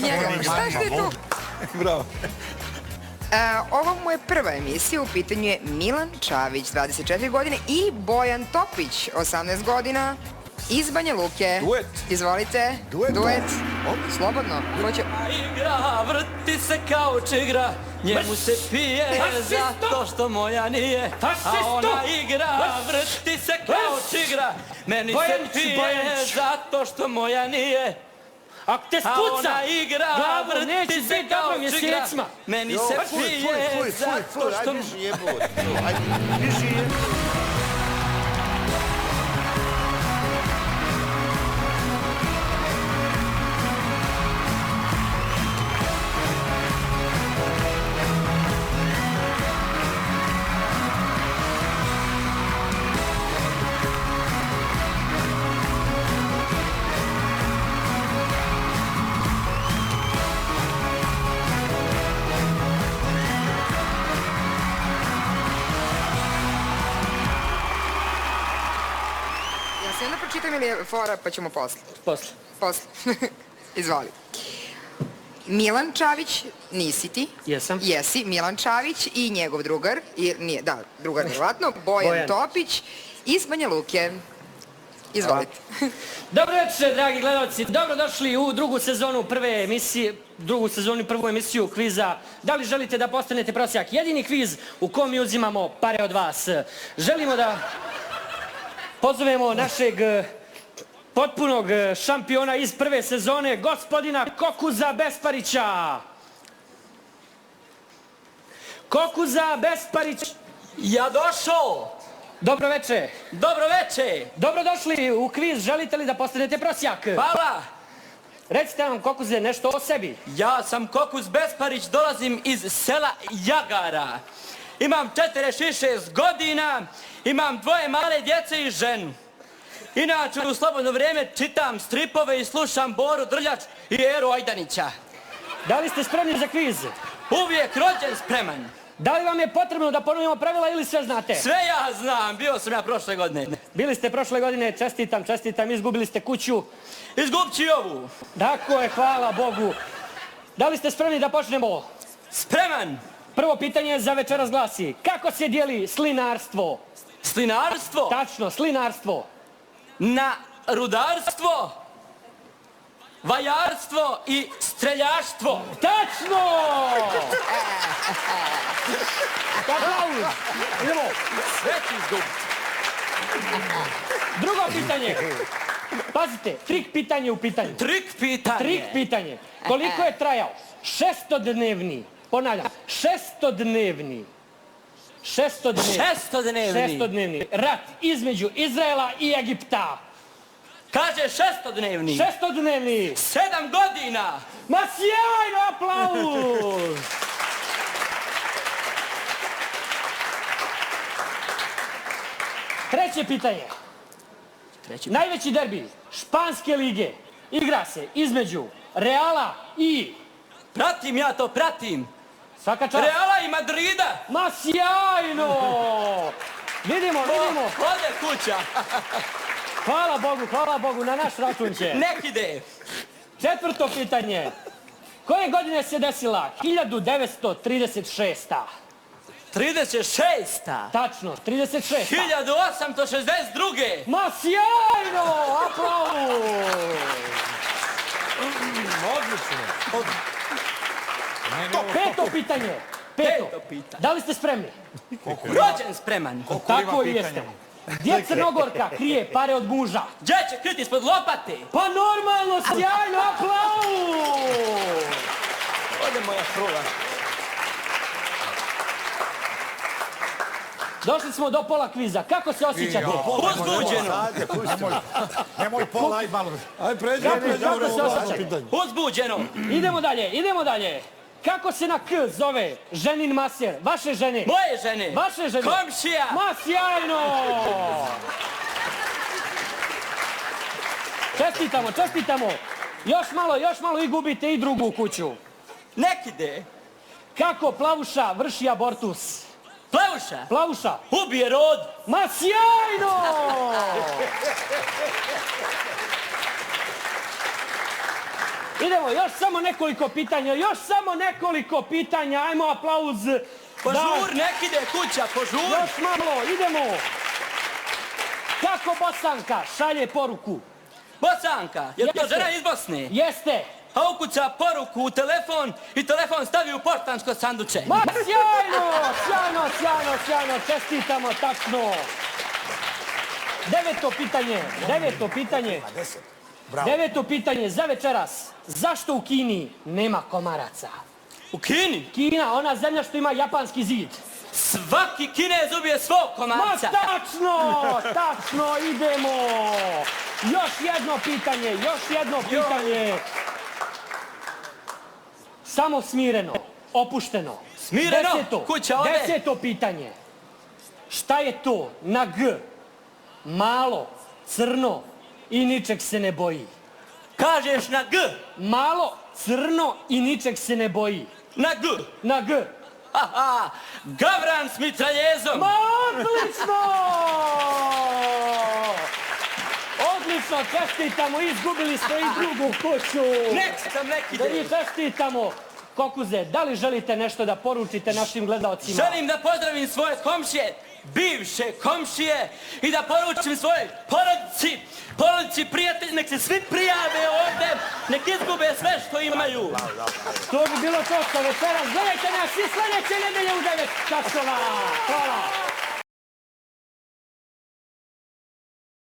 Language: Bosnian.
njega. Šta je tu? Bravo. Ovo mu je prva emisija, u pitanju je Milan Čavić, 24 godine, i Bojan Topić, 18 godina, iz Banja Luke. Duet. Izvolite. Duet. Slobodno. Igra, vrti se kao čigra, njemu se pije zato što moja nije. A ona igra, vrti se kao čigra, meni se pije zato što moja nije. Ako te spuca glavu, neće biti dobro mjesecima. Meni se pije zato što... Ajde, biži jebot. Ajde, biži jebot. Ja onda pročitam ili je fora, pa ćemo posle? Posle. Izvoli. Milan Čavić, nisi ti. Jesam. Jesi, Milan Čavić i njegov drugar, drugar vjerovatno, Bojan Topić, iz Banja Luke. Izvolite. Dobro večer, dragi gledalci. Dobrodošli u drugu sezonu prvu emisiju kviza. Da li želite da postanete prosjak? Jedini kviz u kom mi uzimamo pare od vas. Želimo da pozovemo našeg potpunog šampiona iz prve sezone, gospodina Kokuza Besparića. Kokuza Besparić. Ja došao! Dobro večer. Dobro večer! Dobrodošli u kviz. Želite li da postanete prosjak? Hvala! Recite nam, Kokuze, nešto o sebi. Ja sam Kokuz Besparić, dolazim iz sela Jagara. Imam 46 godina, imam 2 male djece i ženu. Inače, u slobodno vrijeme čitam stripove i slušam Boru Drljač i Eru Ajdanića. Da li ste spremni za kviz? Uvijek rođen spreman. Da li vam je potrebno da ponovimo pravila ili sve znate? Sve ja znam, bio sam ja prošle godine. Bili ste prošle godine, čestitam, izgubili ste kuću. Izgubit ću i ovu. Tako je, hvala Bogu. Da li ste spremni da počnemo? Spreman. Prvo pitanje za večeras glasi: kako se dijeli slinarstvo? Slinarstvo? Tačno, slinarstvo. Na rudarstvo, vajarstvo i streljaštvo. Tačno! Aplauz! Idemo. Sve ću izgubiti. Drugo pitanje. Pazite, trik pitanje u pitanju. Trik pitanje. Trik pitanje. Koliko je trajao šestodnevni, ponavljam, šestodnevni rat između Izraela i Egipta? Kaže šestodnevni. 7 godina. Ma sjajno, aplauz! Treće pitanje. Najveći derbi španske lige igra se između Reala i... Pratim ja to, pratim. Svaka čast. Reala i Madrida. Ma sjajno! Vidimo. Ode kuća. Hvala Bogu, na naš račun će. Nek ide. Četvrto pitanje. Koje godine se desila 1936. 36. Tačno, 36. 1862. Ma sjajno! Aplauz! Odlično. Peto pitanje. Da li ste spremni? Rođen spreman. Tako i jeste. Gdje Crnogorka krije pare od muža? Gdje će kriti ispod lopate? Pa normalno, sjajno, aplauz! Ode moja frula. Došli smo do pola kviza. Kako se osjećate? Uzbuđeno. Nemoj pola, aj malo. Aj pređe. Kako se osjećate? Uzbuđeno. Idemo dalje. Kako se na K zove ženin maser? Vaše žene. Moje žene. Vaše žene. Komšija. Ma sjajno! Čestitamo. Još malo i gubite i drugu kuću. Nek ide. Kako Plavuša vrši abortus? Plavuša. Ubije rod. Ma sjajno! Idemo, još samo nekoliko pitanja, ajmo aplauz. Požur, nek ide kuća, požur. Još malo, idemo. Kako Bosanka šalje poruku? Bosanka, je to Jeste. žena iz Bosne? Jeste. A ukuca poruku u telefon i telefon stavi u poštansko sanduče. Ma sjajno, čestitamo, tačno. Deveto pitanje za večeras. Zašto u Kini nema komaraca? U Kini? Kina, ona zemlja što ima japanski zid. Svaki Kinez ubije svog Ma komarca. tačno, idemo. Još jedno pitanje. Samo smireno, opušteno. Smireno, kuća ode. 10. pitanje. Šta je to na G? Malo, crno i ničeg se ne boji. Kažeš na G. Malo, crno i ničeg se ne boji. Na G. Aha, Gavran s mitraljezom. Ma odlično, čestitamo, izgubili smo i drugu kuću. Da vi čestitamo. Kokuze, da li želite nešto da poručite našim gledalcima? Želim da pozdravim svoje komšije, bivše komšije i da poručim svojoj porodici, prijatelji, nek se svi prijave ovde, nek izgube sve što imaju. To bi bilo to sa večeras. Gledajte nas i sljedeće nedelje u 9 časova. Hvala.